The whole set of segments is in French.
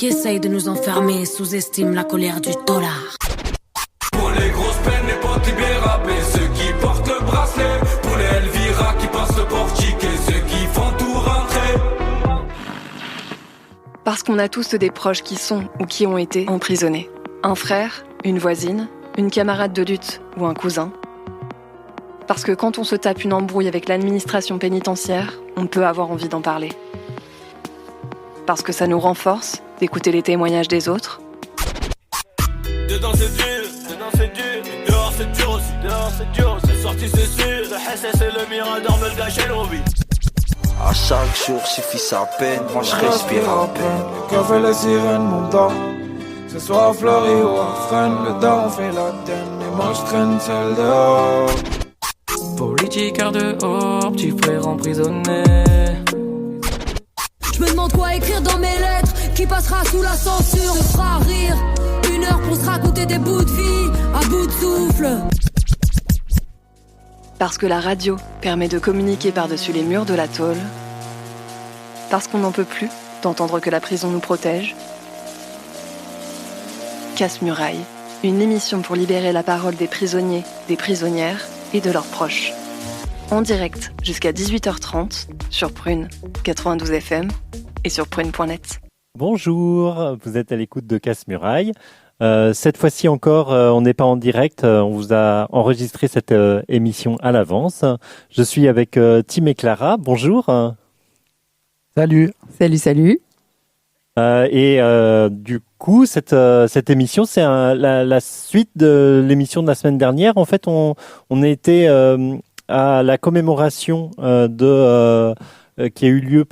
qui essayent de nous enfermer sous-estiment la colère du dollar. Pour les grosses peines, les potes libérés, ceux qui portent le bracelet. Pour les Elvira qui passent le portique et ceux qui font tout rentrer. Parce qu'on a tous des proches qui sont ou qui ont été emprisonnés. Un frère, une voisine, une camarade de lutte ou un cousin. Parce que quand on se tape une embrouille avec l'administration pénitentiaire, on peut avoir envie d'en parler. Parce que ça nous renforce d'écouter les témoignages des autres. Dedans c'est dur, dehors c'est dur aussi, c'est sorti c'est sûr, le SS et le Mirador me le gâchaient l'envie. À chaque jour suffit sa peine, moi je respire à peine. Le café, les sirènes m'entendent. Ce soit à Fleury ou à Fresnes, le daron fait la tienne et moi je traîne celle dehors. Politiqueur dehors, petit frère emprisonné. Je me demande quoi écrire dans mes lettres, qui passera sous la censure, se fera rire. 1 heure pour se raconter des bouts de vie, à bout de souffle. Parce que la radio permet de communiquer par-dessus les murs de la tôle. Parce qu'on n'en peut plus d'entendre que la prison nous protège. Casse-Muraille, une émission pour libérer la parole des prisonniers, des prisonnières et de leurs proches. En direct jusqu'à 18h30 sur Prune 92 FM et sur prune.net. Bonjour, vous êtes à l'écoute de Casse-Muraille. Cette fois-ci encore, on n'est pas en direct, on vous a enregistré cette émission à l'avance. Je suis avec Tim et Clara, bonjour. Salut. Salut. Du coup, cette émission, c'est la suite de l'émission de la semaine dernière. En fait, on était à la commémoration qui a eu lieu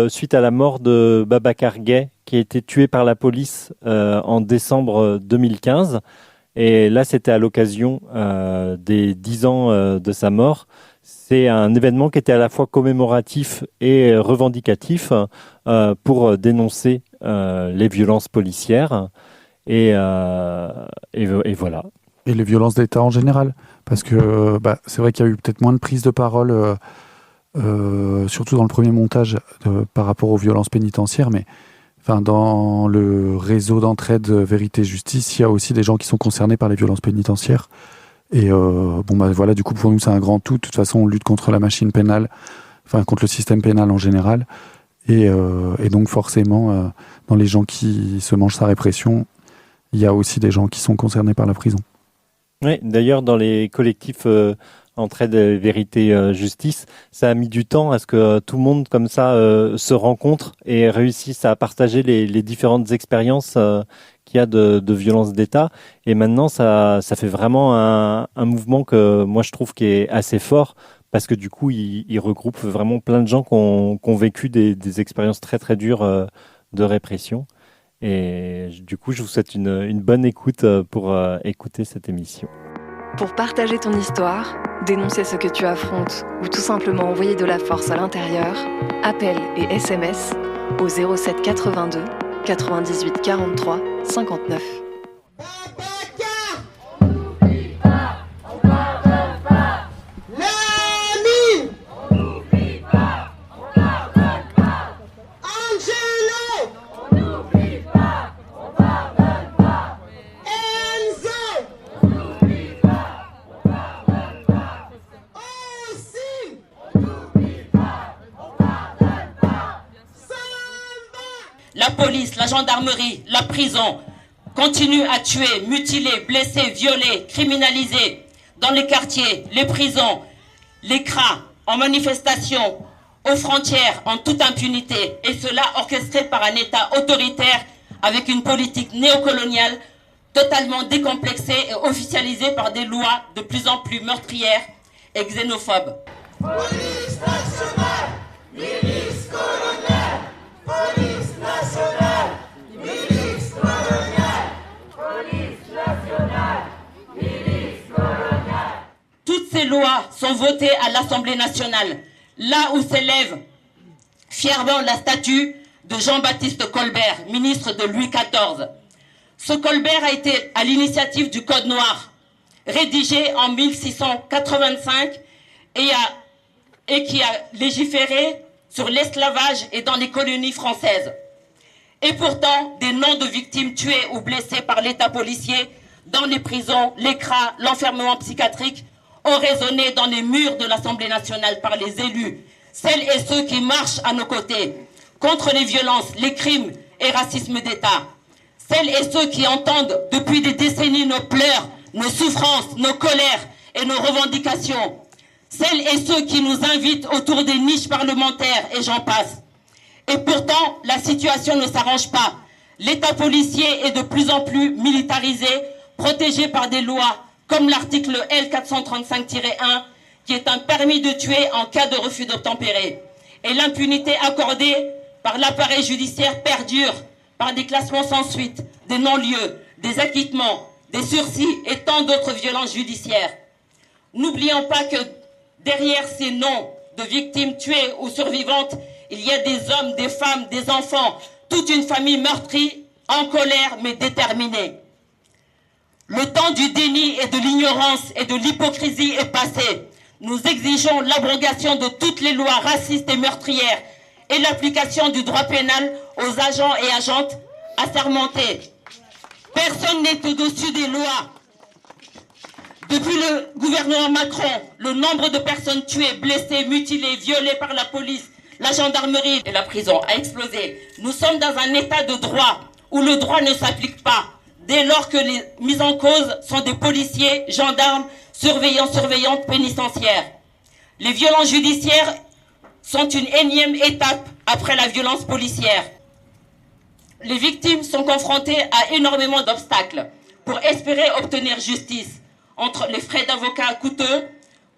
suite à la mort de Babacar Gaye, qui a été tué par la police en décembre 2015. Et là, c'était à l'occasion des 10 ans de sa mort. C'est un événement qui était à la fois commémoratif et revendicatif pour dénoncer les violences policières. Et voilà. Et les violences d'État en général. Parce que c'est vrai qu'il y a eu peut-être moins de prise de parole, surtout dans le premier montage, par rapport aux violences pénitentiaires. Mais dans le réseau d'entraide Vérité-Justice, il y a aussi des gens qui sont concernés par les violences pénitentiaires. Et voilà, du coup, pour nous, c'est un grand tout. De toute façon, on lutte contre la machine pénale, contre le système pénal en général. Et donc, forcément, dans les gens qui se mangent sa répression, il y a aussi des gens qui sont concernés par la prison. Oui, d'ailleurs, dans les collectifs Entraide Vérité Justice, ça a mis du temps à ce que tout le monde, comme ça, se rencontre et réussisse à partager les différentes expériences qu'il y a de violence d'État. Et maintenant, ça fait vraiment un mouvement que moi, je trouve qui est assez fort parce que du coup, il regroupe vraiment plein de gens qui ont vécu des expériences très, très dures de répression. Et du coup, je vous souhaite une bonne écoute pour écouter cette émission. Pour partager ton histoire, dénoncer ce que tu affrontes ou tout simplement envoyer de la force à l'intérieur, appel et SMS au 07 82 98 43 59. La police, la gendarmerie, la prison continuent à tuer, mutiler, blesser, violer, criminaliser dans les quartiers, les prisons, les CRA, en manifestation, aux frontières, en toute impunité. Et cela orchestré par un État autoritaire avec une politique néocoloniale totalement décomplexée et officialisée par des lois de plus en plus meurtrières et xénophobes. Police nationale, milice coloniale, police nationale, milice coloniale, police nationale, milice coloniale. Toutes ces lois sont votées à l'Assemblée nationale, là où s'élève fièrement la statue de Jean-Baptiste Colbert, ministre de Louis XIV. Ce Colbert a été à l'initiative du Code noir, rédigé en 1685 et qui a légiféré sur l'esclavage et dans les colonies françaises. Et pourtant, des noms de victimes tuées ou blessées par l'État policier dans les prisons, les CRA, l'enfermement psychiatrique ont résonné dans les murs de l'Assemblée nationale par les élus, celles et ceux qui marchent à nos côtés, contre les violences, les crimes et racisme d'État. Celles et ceux qui entendent depuis des décennies nos pleurs, nos souffrances, nos colères et nos revendications. Celles et ceux qui nous invitent autour des niches parlementaires, et j'en passe. Et pourtant, la situation ne s'arrange pas. L'État policier est de plus en plus militarisé, protégé par des lois comme l'article L435-1, qui est un permis de tuer en cas de refus d'obtempérer. Et l'impunité accordée par l'appareil judiciaire perdure par des classements sans suite, des non-lieux, des acquittements, des sursis et tant d'autres violences judiciaires. N'oublions pas que derrière ces noms de victimes tuées ou survivantes, il y a des hommes, des femmes, des enfants, toute une famille meurtrie, en colère mais déterminée. Le temps du déni et de l'ignorance et de l'hypocrisie est passé. Nous exigeons l'abrogation de toutes les lois racistes et meurtrières et l'application du droit pénal aux agents et agentes assermentés. Personne n'est au-dessus des lois. Depuis le gouvernement Macron, le nombre de personnes tuées, blessées, mutilées, violées par la police, la gendarmerie et la prison a explosé. Nous sommes dans un état de droit où le droit ne s'applique pas, dès lors que les mises en cause sont des policiers, gendarmes, surveillantes pénitentiaires. Les violences judiciaires sont une énième étape après la violence policière. Les victimes sont confrontées à énormément d'obstacles pour espérer obtenir justice, entre les frais d'avocat coûteux,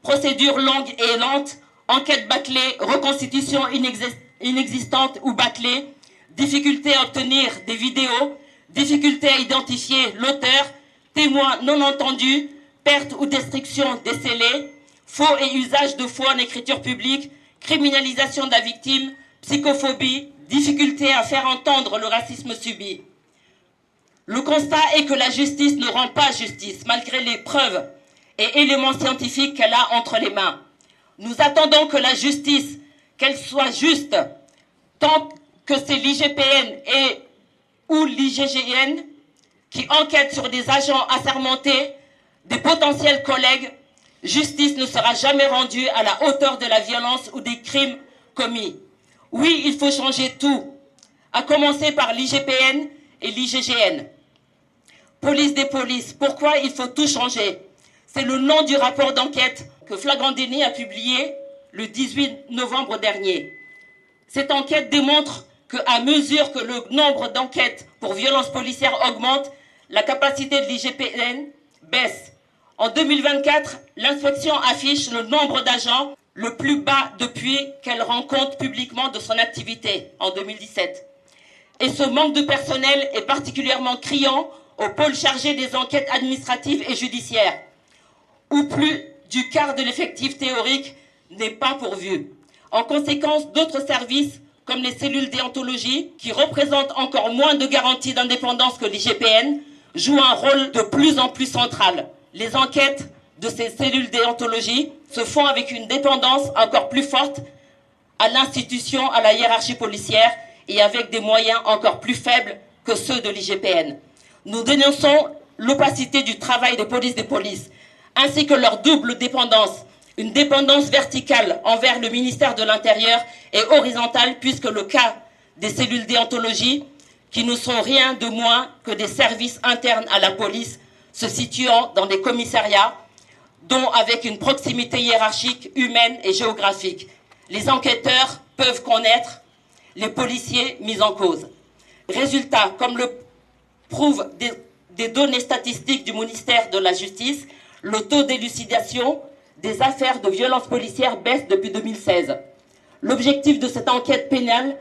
procédures longues et lentes, enquêtes bâclées, reconstitutions inexistantes ou bâclées, difficultés à obtenir des vidéos, difficultés à identifier l'auteur, témoins non entendus, perte ou destruction des scellés, faux et usage de faux en écriture publique, criminalisation de la victime, psychophobie, difficulté à faire entendre le racisme subi. Le constat est que la justice ne rend pas justice, malgré les preuves et éléments scientifiques qu'elle a entre les mains. Nous attendons que la justice, qu'elle soit juste, tant que c'est l'IGPN et ou l'IGGN qui enquêtent sur des agents assermentés, des potentiels collègues, justice ne sera jamais rendue à la hauteur de la violence ou des crimes commis. Oui, il faut changer tout, à commencer par l'IGPN et l'IGGN. Police des polices, pourquoi il faut tout changer? C'est le nom du rapport d'enquête que Flagrant Délit a publié le 18 novembre dernier. Cette enquête démontre qu'à mesure que le nombre d'enquêtes pour violences policières augmente, la capacité de l'IGPN baisse. En 2024, l'inspection affiche le nombre d'agents le plus bas depuis qu'elle rend compte publiquement de son activité, en 2017. Et ce manque de personnel est particulièrement criant au pôle chargé des enquêtes administratives et judiciaires, où plus du quart de l'effectif théorique n'est pas pourvu. En conséquence, d'autres services, comme les cellules déontologie, qui représentent encore moins de garanties d'indépendance que l'IGPN, jouent un rôle de plus en plus central. Les enquêtes de ces cellules déontologie se font avec une dépendance encore plus forte à l'institution, à la hiérarchie policière et avec des moyens encore plus faibles que ceux de l'IGPN. Nous dénonçons l'opacité du travail des polices, ainsi que leur double dépendance, une dépendance verticale envers le ministère de l'Intérieur et horizontale puisque le cas des cellules déontologie, qui ne sont rien de moins que des services internes à la police, se situant dans des commissariats, dont avec une proximité hiérarchique, humaine et géographique. Les enquêteurs peuvent connaître les policiers mis en cause. Résultat, comme le prouvent des données statistiques du ministère de la Justice, le taux d'élucidation des affaires de violences policières baisse depuis 2016. L'objectif de cette enquête pénale,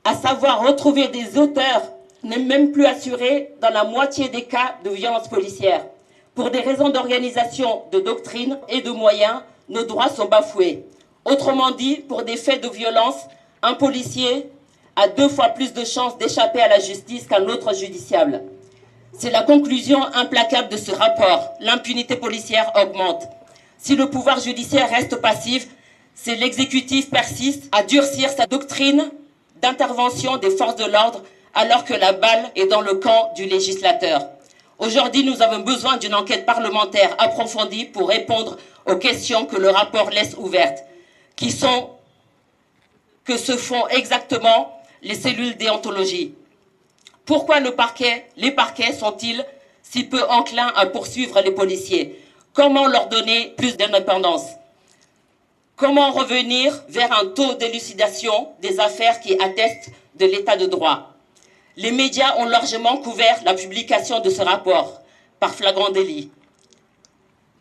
à savoir retrouver des auteurs, n'est même plus assuré dans la moitié des cas de violences policières. Pour des raisons d'organisation, de doctrine et de moyens, nos droits sont bafoués. Autrement dit, pour des faits de violence, un policier a 2 fois plus de chances d'échapper à la justice qu'un autre justiciable. C'est la conclusion implacable de ce rapport. L'impunité policière augmente. Si le pouvoir judiciaire reste passif, c'est l'exécutif persiste à durcir sa doctrine d'intervention des forces de l'ordre alors que la balle est dans le camp du législateur. Aujourd'hui, nous avons besoin d'une enquête parlementaire approfondie pour répondre aux questions que le rapport laisse ouvertes, que se font exactement les cellules déontologie. Pourquoi les parquets sont-ils si peu enclins à poursuivre les policiers? Comment leur donner plus d'indépendance? Comment revenir vers un taux d'élucidation des affaires qui attestent de l'état de droit? Les médias ont largement couvert la publication de ce rapport par flagrant délit,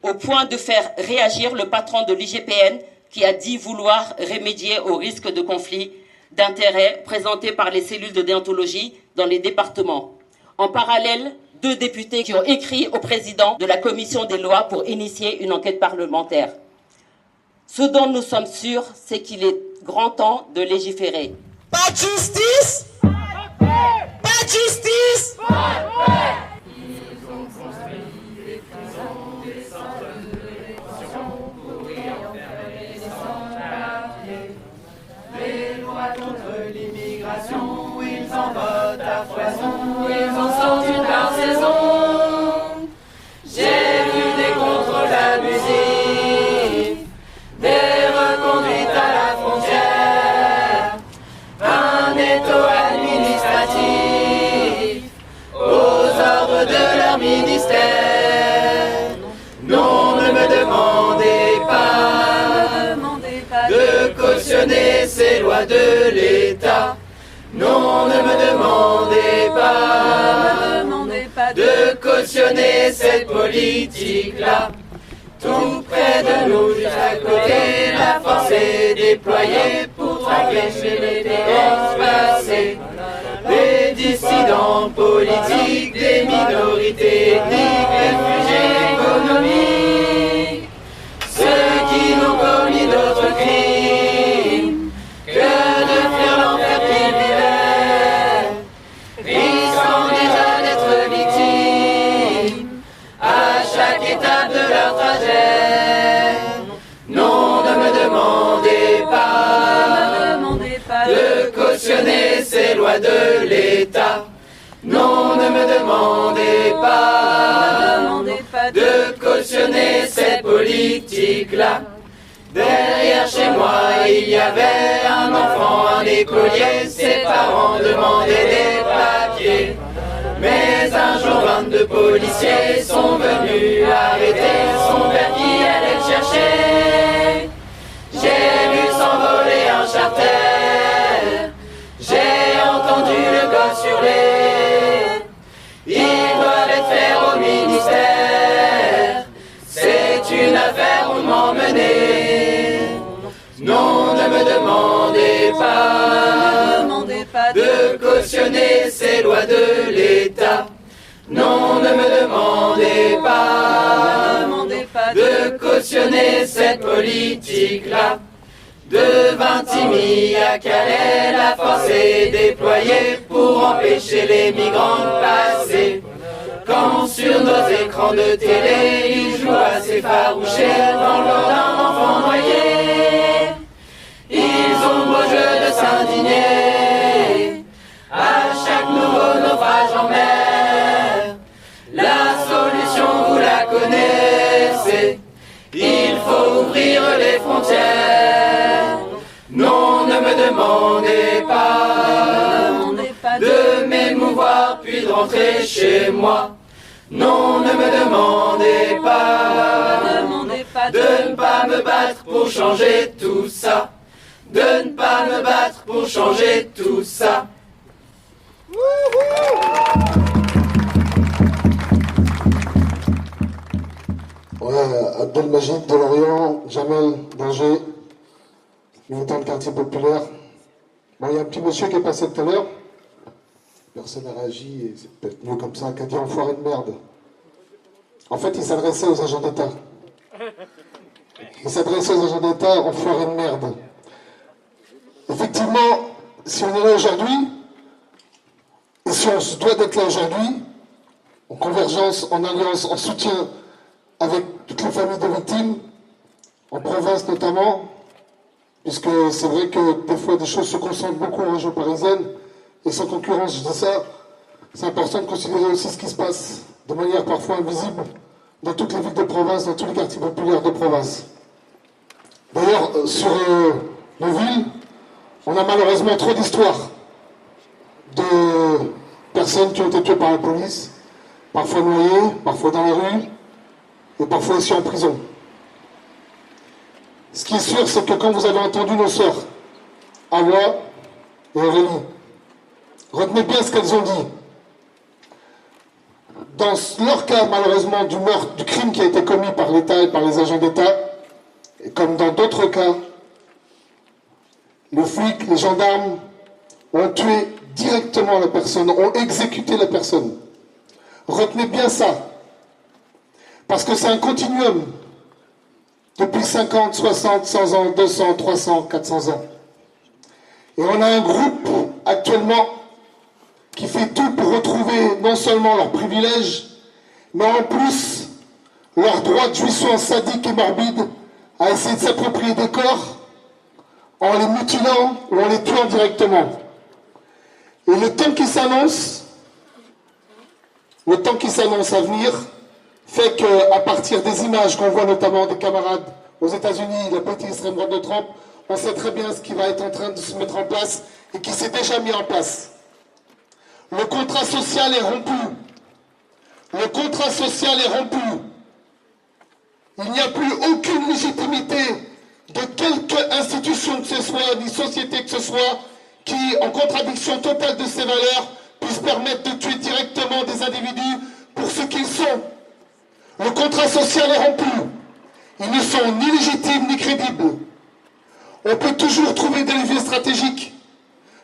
au point de faire réagir le patron de l'IGPN qui a dit vouloir remédier au risque de conflit d'intérêts présentés par les cellules de déontologie dans les départements. En parallèle, 2 députés qui ont écrit au président de la commission des lois pour initier une enquête parlementaire. Ce dont nous sommes sûrs, c'est qu'il est grand temps de légiférer. Pas de justice! Pas de justice! Les lois contre l'immigration, ils en votent à foison, ils en sortent une par saison. J'ai vu des contrôles abusifs, des reconduites à la frontière, un étau administratif aux ordres de leur ministère. Non, ne me demandez pas de cautionner ces lois de l'État. Non, ne me demandez pas de cautionner cette politique-là. Tout près de nous, juste à côté, la force est déployée pour empêcher les violences passées. Des dissidents politiques, des minorités ethniques, réfugiés économiques, ceux qui n'ont commis d'autres crimes que de fuir l'enfer qu'ils vivaient, risquant déjà d'être victimes à chaque étape de leur trajet. Non, ne me demandez pas de cautionner ces lois de l'État. Non, ne me demandez pas de cautionner cette politique-là. Derrière chez moi, il y avait un enfant, un écolier, ses parents demandaient des papiers. Mais un jour, 22 policiers sont venus arrêter son père qui allait le chercher. J'ai vu s'envoler un charter, j'ai entendu le gosse hurler. Ils doivent être faits au ministère, c'est une affaire rondement menée. Non, ne me demandez pas de cautionner ces lois de l'État. Non, ne me demandez pas de cautionner cette politique-là. De Vintimille à Calais, la force est déployée pour empêcher les migrants de passer. Quand sur nos écrans de télé, ils jouent à s'effaroucher dans l'eau d'un enfant noyé. Ils ont beau jeu de s'indigner à chaque nouveau naufrage en mer. La solution, vous la connaissez, il faut ouvrir les frontières. Non, ne me demandez pas de m'émouvoir puis de rentrer chez moi. Non, ne me demandez pas de ne pas me battre pour changer tout ça. De ne pas me battre pour changer tout ça. Ouais, Abdelmajid de Lorient, Jamel d'Angers, militant de quartier populaire. Bon, il y a un petit monsieur qui est passé tout à l'heure. Personne n'a réagi, et c'est peut-être mieux comme ça, qui a dit enfoiré de merde. En fait, il s'adressait aux agents d'État. Il s'adressait aux agents d'État, enfoiré de merde. Effectivement, si on est là aujourd'hui, et si on se doit d'être là aujourd'hui, en convergence, en alliance, en soutien avec toutes les familles de victimes, en province notamment, puisque c'est vrai que des fois des choses se concentrent beaucoup en région parisienne, et sans concurrence, je dis ça, c'est important de considérer aussi ce qui se passe de manière parfois invisible dans toutes les villes de province, dans tous les quartiers populaires de province. D'ailleurs, sur nos villes, on a malheureusement trop d'histoires de personnes qui ont été tuées par la police, parfois noyées, parfois dans les rues, et parfois aussi en prison. Ce qui est sûr, c'est que quand vous avez entendu nos sœurs, Awa et Aurélie, retenez bien ce qu'elles ont dit. Dans leur cas, malheureusement, du meurtre, du crime qui a été commis par l'État et par les agents d'État, et comme dans d'autres cas, les flics, les gendarmes ont tué directement la personne, ont exécuté la personne. Retenez bien ça, parce que c'est un continuum depuis 50, 60, 100 ans, 200, 300, 400 ans. Et on a un groupe actuellement qui fait tout pour retrouver non seulement leurs privilèges, mais en plus leur droit de jouissance sadique et morbide à essayer de s'approprier des corps en les mutilant ou en les tuant directement. Et le temps qui s'annonce à venir, fait qu'à partir des images qu'on voit notamment des camarades aux États-Unis, la politique extrême droite de Trump, on sait très bien ce qui va être en train de se mettre en place et qui s'est déjà mis en place. Le contrat social est rompu. Le contrat social est rompu. Il n'y a plus aucune légitimité de quelque institution que ce soit, ni société que ce soit, qui, en contradiction totale de ses valeurs, puisse permettre de tuer directement des individus pour ce qu'ils sont. Le contrat social est rompu. Ils ne sont ni légitimes ni crédibles. On peut toujours trouver des leviers stratégiques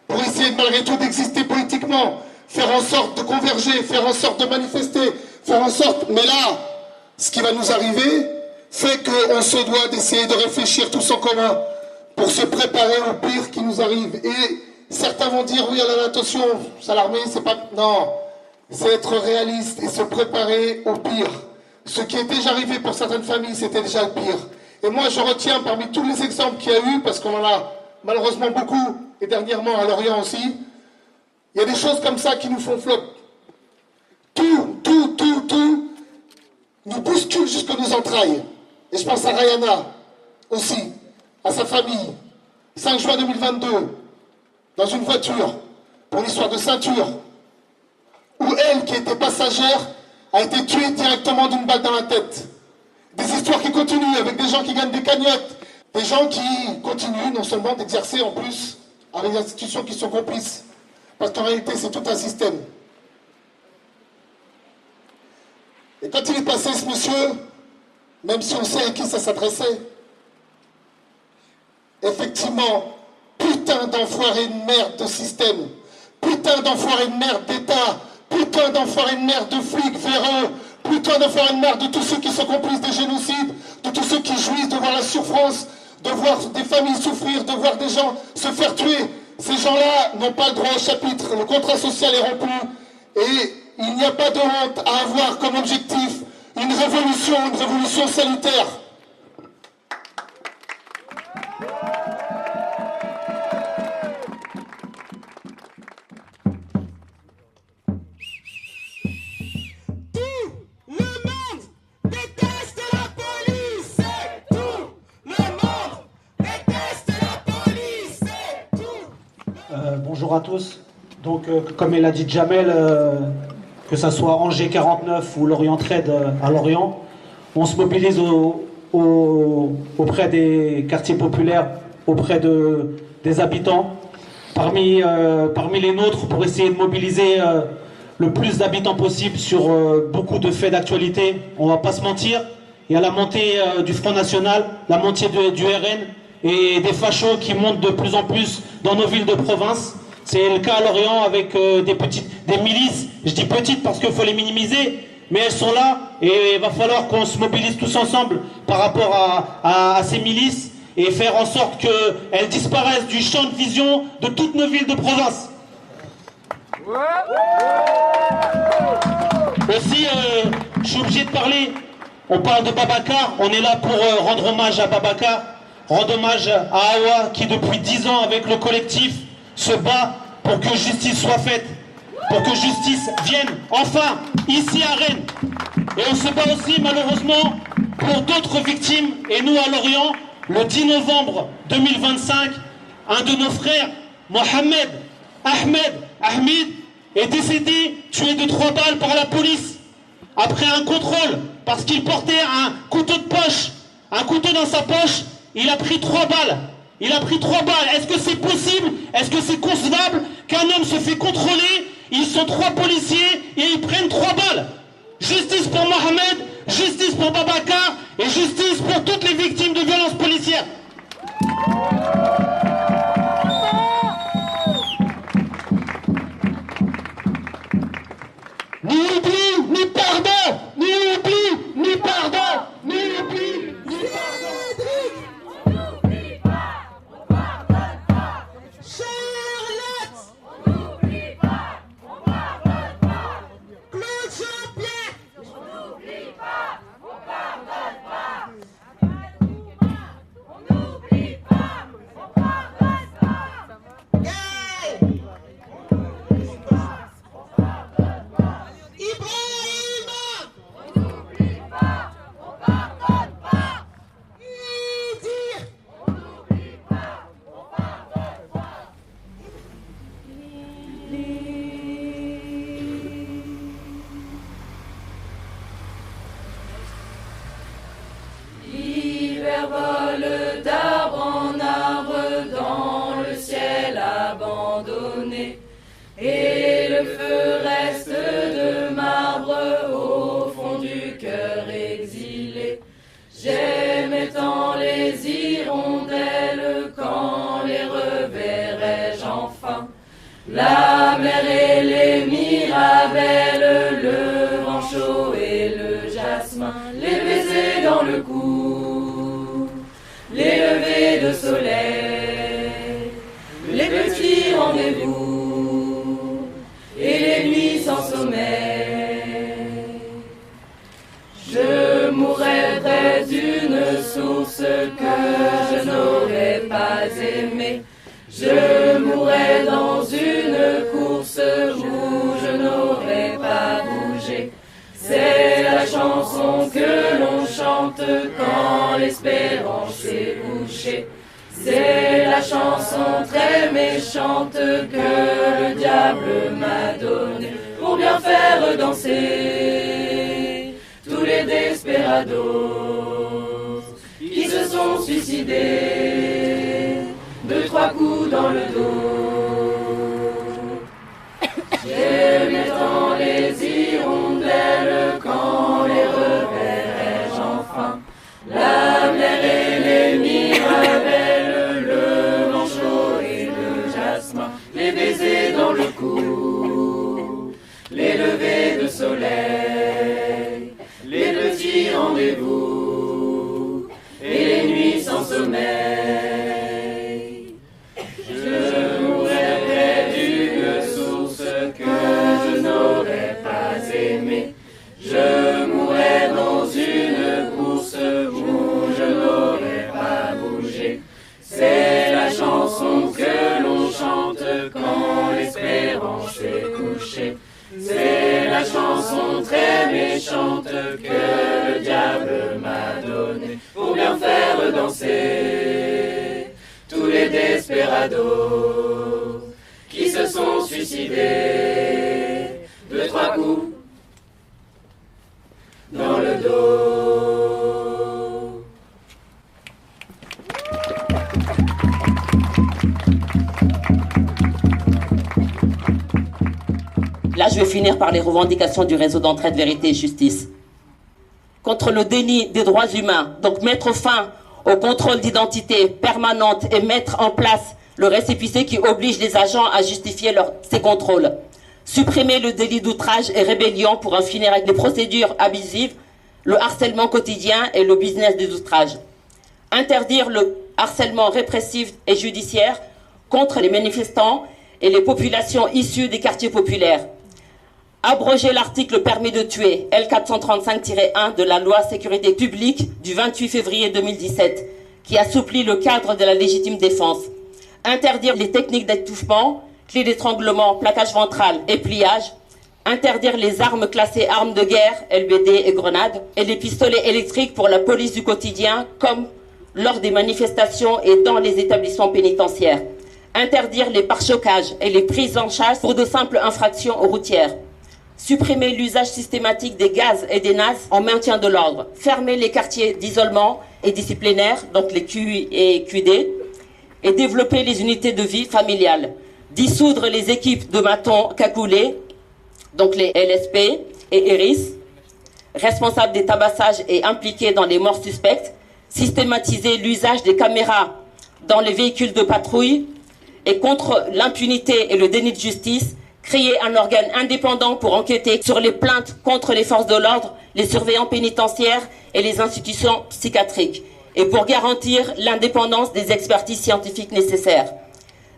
pour essayer malgré tout d'exister politiquement, faire en sorte de converger, faire en sorte de manifester, faire en sorte... Mais là, ce qui va nous arriver fait qu'on se doit d'essayer de réfléchir tous en commun pour se préparer au pire qui nous arrive. Et certains vont dire, oui, alors attention, s'alarmer, c'est pas... Non, c'est être réaliste et se préparer au pire. Ce qui est déjà arrivé pour certaines familles, c'était déjà le pire. Et moi, je retiens parmi tous les exemples qu'il y a eu, parce qu'on en a malheureusement beaucoup, et dernièrement à Lorient aussi, il y a des choses comme ça qui nous font flop. Tout nous bouscule jusqu'à nos entrailles. Et je pense à Rayana aussi, à sa famille. 5 juin 2022, dans une voiture, pour l'histoire de ceinture, où elle, qui était passagère, a été tuée directement d'une balle dans la tête. Des histoires qui continuent avec des gens qui gagnent des cagnottes, des gens qui continuent non seulement d'exercer en plus avec des institutions qui sont complices. Parce qu'en réalité, c'est tout un système. Et quand il est passé, ce monsieur, même si on sait à qui ça s'adressait, effectivement, putain d'enfoiré de merde de système, putain d'enfoiré de merde d'État, putain d'enfoiré de merde de flics véreux, putain d'enfoiré de merde de tous ceux qui sont complices des génocides, de tous ceux qui jouissent de voir la souffrance, de voir des familles souffrir, de voir des gens se faire tuer. Ces gens-là n'ont pas le droit au chapitre, le contrat social est rompu, et il n'y a pas de honte à avoir comme objectif une révolution salutaire. Bonjour à tous. Donc, comme il a dit Jamel, que ça soit Angers 49 ou Lorient Trade à Lorient, on se mobilise auprès des quartiers populaires, auprès des habitants, parmi les nôtres, pour essayer de mobiliser le plus d'habitants possible sur beaucoup de faits d'actualité. On va pas se mentir, il y a la montée du Front National, la montée du RN et des fachos qui montent de plus en plus dans nos villes de province. C'est le cas à Lorient avec des milices. Je dis petites parce qu'il faut les minimiser, mais elles sont là et il va falloir qu'on se mobilise tous ensemble par rapport à ces milices et faire en sorte qu'elles disparaissent du champ de vision de toutes nos villes de province. Aussi, je suis obligé de parler. On parle de Babacar, on est là pour rendre hommage à Babacar. rendre hommage à Awa qui depuis 10 ans avec le collectif se bat pour que justice soit faite, pour que justice vienne enfin ici à Rennes. Et on se bat aussi malheureusement pour d'autres victimes. Et nous à Lorient, le 10 novembre 2025, un de nos frères, Mohamed Ahmed, est décédé, tué de 3 balles par la police, après un contrôle, parce qu'il portait un couteau de poche, un couteau dans sa poche, il a pris 3 balles. Est-ce que c'est possible? Est-ce que c'est concevable qu'un homme se fait contrôler, ils sont 3 policiers et ils prennent 3 balles? Justice pour Mohamed, justice pour Babacar et justice pour toutes les victimes de violences policières. Ni oubli, ni pardon, ni oubli, ni pardon, ni oubli, ni pardon. On n'oublie pas, on pardonne pas. Charlotte, on n'oublie pas, on pardonne pas. Claude Jean-Pierre, on n'oublie pas, on pardonne pas. On n'oublie pas, on pardonne pas. Hey! Ibrahima, on n'oublie pas, on pardonne pas. Idir, on n'oublie pas, on pardonne pas. L'hiver vole d'arbre en arbre dans le ciel abandonné, et le feu reste de marbre au fond du cœur exilé. J'aimais tant les hirondelles, quand les reverrai-je enfin? La mer et les mirabelles, le vent chaud et le jasmin, les baisers dans le cou, les levées de soleil, les petits rendez-vous et les nuits sans sommeil. Je mourrais près d'une source que je n'aurais pas aimée. Je mourrais dans une course où je n'aurais pas bougé. C'est la chanson que l'on chante quand l'espérance est couchée. C'est la chanson très méchante que le diable m'a donnée pour bien faire danser tous les desperados qui se sont suicidés de 3 coups dans le dos. J'aimais tant les hirondelles, quand les reverrai-je enfin? La mer et les mirabelles, le vent chaud et le jasmin, les baisers dans le cou, les levées de soleil, les petits rendez-vous et les nuits sans sommeil. Je mourrais près d'une source que je n'aurais pas aimée. Je mourrais dans une course où je n'aurais pas bougé. C'est la chanson que l'on chante quand l'espérance est couchée. C'est la chanson très méchante que le diable m'a donnée pour bien faire danser tous les desperados qui se sont suicidés de 3 coups dans le dos. Là, je vais finir par les revendications du réseau d'entraide Vérité et Justice. Contre le déni des droits humains, donc mettre fin au contrôle d'identité permanente et mettre en place le récépissé qui oblige les agents à justifier ces contrôles. Supprimer le délit d'outrage et rébellion pour en finir avec les procédures abusives, le harcèlement quotidien et le business des outrages. Interdire le harcèlement répressif et judiciaire contre les manifestants et les populations issues des quartiers populaires. Abroger l'article permis de tuer, L435-1 de la loi sécurité publique du 28 février 2017, qui assouplit le cadre de la légitime défense. Interdire les techniques d'étouffement, clés d'étranglement, plaquage ventral et pliage. Interdire les armes classées armes de guerre, LBD et grenades, et les pistolets électriques pour la police du quotidien, comme lors des manifestations et dans les établissements pénitentiaires. Interdire les pare-chocages et les prises en chasse pour de simples infractions routières. Supprimer l'usage systématique des gaz et des NAS en maintien de l'ordre. Fermer les quartiers d'isolement et disciplinaire, donc les QI et QD, et développer les unités de vie familiales. Dissoudre les équipes de matons cagoulés, donc les LSP et ERIS, responsables des tabassages et impliqués dans les morts suspectes. Systématiser l'usage des caméras dans les véhicules de patrouille et contre l'impunité et le déni de justice, créer un organe indépendant pour enquêter sur les plaintes contre les forces de l'ordre, les surveillants pénitentiaires et les institutions psychiatriques, et pour garantir l'indépendance des expertises scientifiques nécessaires.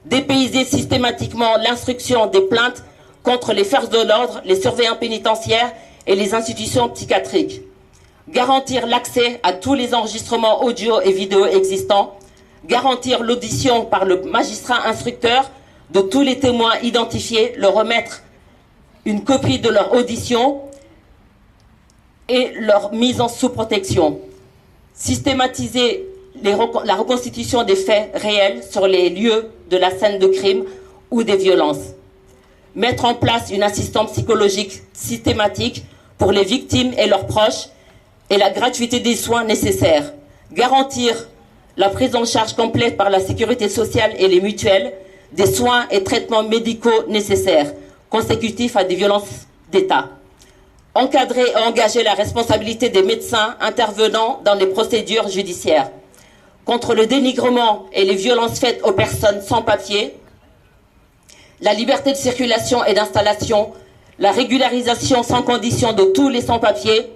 Dépayser systématiquement l'instruction des plaintes contre les forces de l'ordre, les surveillants pénitentiaires et les institutions psychiatriques. Garantir l'accès à tous les enregistrements audio et vidéo existants. Garantir l'audition par le magistrat instructeur de tous les témoins identifiés, leur remettre une copie de leur audition et leur mise en sous protection. Systématiser la reconstitution des faits réels sur les lieux de la scène de crime ou des violences. Mettre en place une assistance psychologique systématique pour les victimes et leurs proches et la gratuité des soins nécessaires. Garantir la prise en charge complète par la sécurité sociale et les mutuelles des soins et traitements médicaux nécessaires consécutifs à des violences d'État. Encadrer et engager la responsabilité des médecins intervenant dans les procédures judiciaires. Contre le dénigrement et les violences faites aux personnes sans papier, la liberté de circulation et d'installation, la régularisation sans condition de tous les sans-papiers,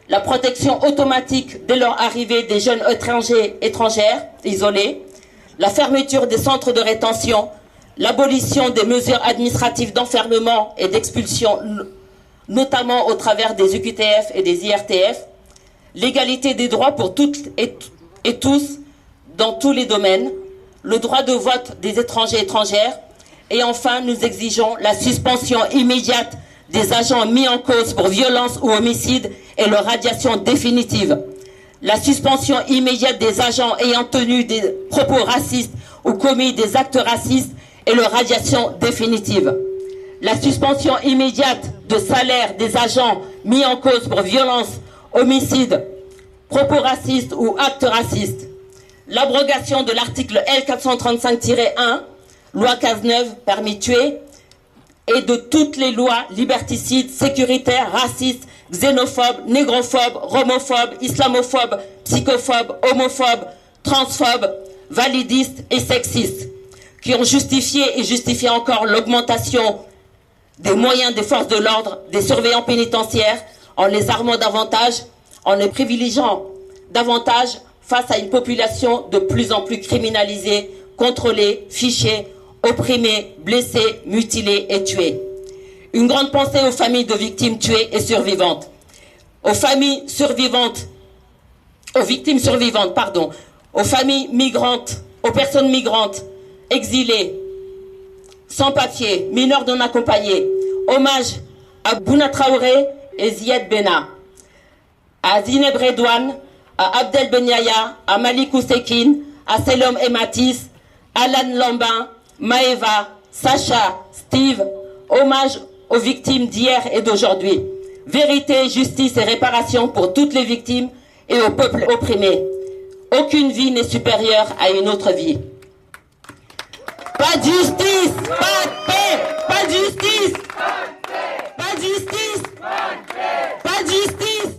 la protection automatique dès leur arrivée des jeunes étrangères isolés, la fermeture des centres de rétention, l'abolition des mesures administratives d'enfermement et d'expulsion, notamment au travers des UQTF et des IRTF, l'égalité des droits pour toutes et tous dans tous les domaines, le droit de vote des étrangers et étrangères, et enfin nous exigeons la suspension immédiate des agents mis en cause pour violence ou homicide et leur radiation définitive. La suspension immédiate des agents ayant tenu des propos racistes ou commis des actes racistes et leur radiation définitive. La suspension immédiate de salaire des agents mis en cause pour violence, homicide, propos racistes ou actes racistes. L'abrogation de l'article L435-1, loi 15-9, permis de tuer, et de toutes les lois liberticides, sécuritaires, racistes, xénophobes, négrophobes, romophobes, islamophobes, psychophobes, homophobes, transphobes, validistes et sexistes, qui ont justifié et justifient encore l'augmentation des moyens des forces de l'ordre, des surveillants pénitentiaires, en les armant davantage, en les privilégiant davantage face à une population de plus en plus criminalisée, contrôlée, fichée, opprimés, blessés, mutilés et tués. Une grande pensée aux familles de victimes tuées et survivantes. Aux familles survivantes, aux victimes survivantes, pardon, aux familles migrantes, aux personnes migrantes, exilées, sans papier, mineurs non accompagnés. Hommage à Bouna Traoré et Ziad Benna, à Zineb Redouane, à Abdel Ben Yahya, à Malik Oussekine, à Selom Ematis, Alan Lambin, Maeva, Sacha, Steve. Hommage aux victimes d'hier et d'aujourd'hui. Vérité, justice et réparation pour toutes les victimes et au peuple opprimé. Aucune vie n'est supérieure à une autre vie. Pas de justice, pas de paix, pas de justice, pas de justice, pas de justice.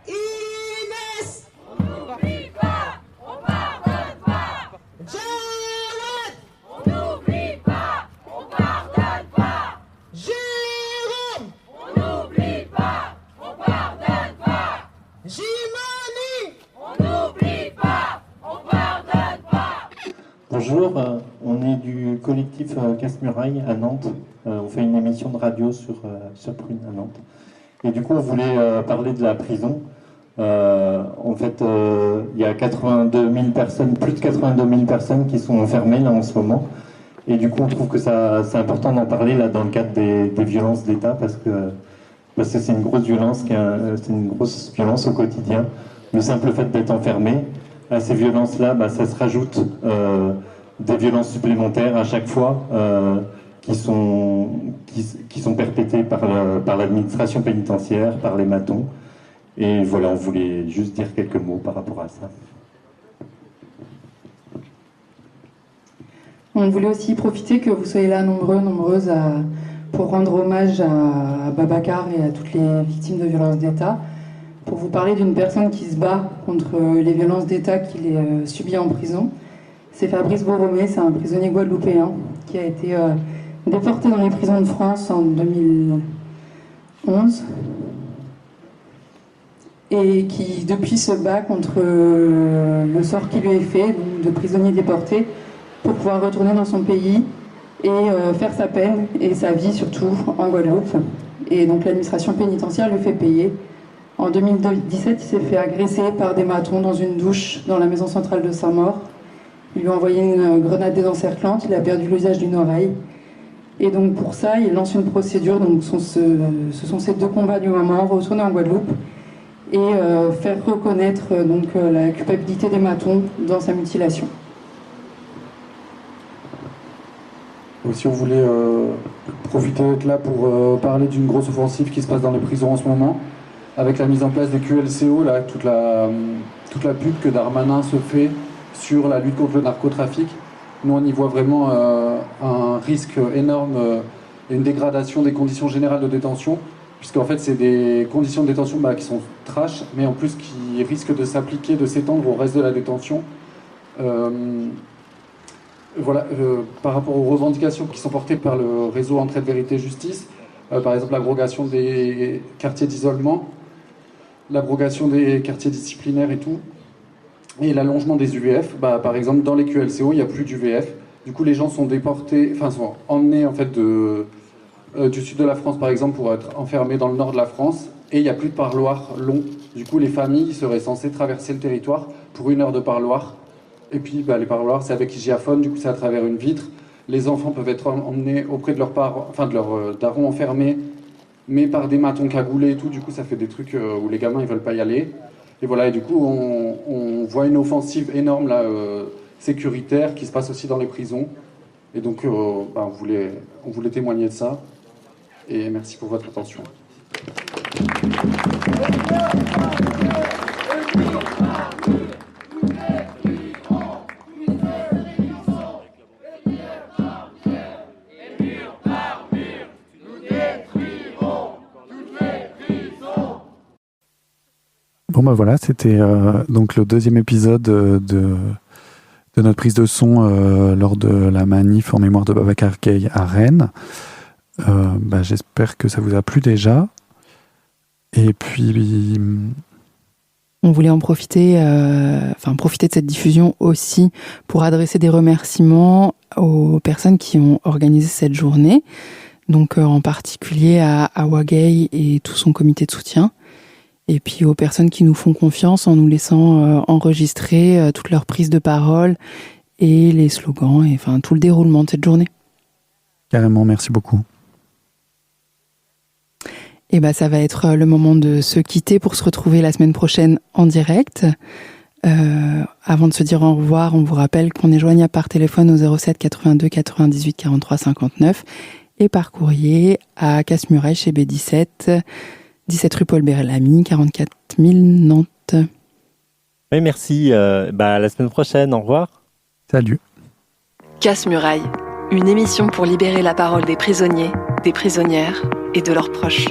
Inès, on n'oublie pas, on pardonne pas. Jared, on n'oublie pas, on pardonne pas. Jérôme, on n'oublie pas, on pardonne pas. Jimani, on n'oublie pas, on pardonne pas. Bonjour, on est du collectif Casse-Muraille à Nantes. On fait une émission de radio sur Prune à Nantes. Et du coup, on voulait parler de la prison. En fait, il y a 82 000 personnes, plus de 82 000 personnes qui sont enfermées là en ce moment. Et du coup, on trouve que c'est important d'en parler là dans le cadre des violences d'État parce que c'est une grosse violence, c'est une grosse violence au quotidien. Le simple fait d'être enfermé, à ces violences-là, ça se rajoute des violences supplémentaires à chaque fois qui sont perpétrées par l'administration pénitentiaire, par les matons. Et voilà, on voulait juste dire quelques mots par rapport à ça. On voulait aussi profiter que vous soyez là nombreuses pour rendre hommage à Babacar et à toutes les victimes de violences d'État, pour vous parler d'une personne qui se bat contre les violences d'État qu'il subit en prison. C'est Fabrice Boromé, c'est un prisonnier guadeloupéen qui a été déporté dans les prisons de France en 2011 et qui depuis se bat contre le sort qui lui est fait, donc de prisonnier déporté, pour pouvoir retourner dans son pays et faire sa peine et sa vie surtout en Guadeloupe. Et donc l'administration pénitentiaire lui fait payer. En 2017, il s'est fait agresser par des matons dans une douche dans la maison centrale de Saint-Maur. Ils lui ont envoyé une grenade désencerclante, il a perdu l'usage d'une oreille. Et donc pour ça, il lance une procédure. Donc ce sont ces deux combats du moment, retourner en Guadeloupe et faire reconnaître la culpabilité des matons dans sa mutilation. Aussi, on voulait profiter d'être là pour parler d'une grosse offensive qui se passe dans les prisons en ce moment, avec la mise en place des QLCO, là, toute la pub que Darmanin se fait sur la lutte contre le narcotrafic. Nous, on y voit vraiment un risque énorme et une dégradation des conditions générales de détention, puisqu'en fait, c'est des conditions de détention qui sont trash, mais en plus qui risquent de s'appliquer, de s'étendre au reste de la détention. Voilà, par rapport aux revendications qui sont portées par le réseau Entraide Vérité Justice, par exemple l'abrogation des quartiers d'isolement, l'abrogation des quartiers disciplinaires et tout, et l'allongement des UVF. Par exemple, dans les QLCO, il n'y a plus d'UVF. Du coup, les gens sont déportés, sont emmenés en fait du sud de la France, par exemple, pour être enfermés dans le nord de la France, et il n'y a plus de parloir long. Du coup, les familles seraient censées traverser le territoire pour 1 heure de parloir. Et puis les parloirs, c'est avec hygiaphone, du coup c'est à travers une vitre. Les enfants peuvent être emmenés auprès de leurs parents, de leurs darons enfermés, mais par des matons cagoulés et tout. Du coup, ça fait des trucs où les gamins ils veulent pas y aller. Et voilà, et du coup, on voit une offensive énorme là, sécuritaire qui se passe aussi dans les prisons. Et donc, on voulait témoigner de ça. Et merci pour votre attention. Bon voilà, c'était donc le deuxième épisode de notre prise de son lors de la manif en mémoire de Babacar Gaye à Rennes. J'espère que ça vous a plu déjà. Et puis... On voulait en profiter, profiter de cette diffusion aussi pour adresser des remerciements aux personnes qui ont organisé cette journée. Donc en particulier à Awa Gaye et tout son comité de soutien. Et puis aux personnes qui nous font confiance en nous laissant enregistrer toutes leurs prises de parole et les slogans et tout le déroulement de cette journée. Carrément, merci beaucoup. Et ça va être le moment de se quitter pour se retrouver la semaine prochaine en direct. Avant de se dire au revoir, on vous rappelle qu'on est joignable par téléphone au 07 82 98 43 59 et par courrier à Casse-Muraille chez B17, 17 rue Paul Bérel-Lamy, 44 000 Nantes. Oui, merci. À la semaine prochaine. Au revoir. Salut. Casse-Muraille, une émission pour libérer la parole des prisonniers, des prisonnières et de leurs proches.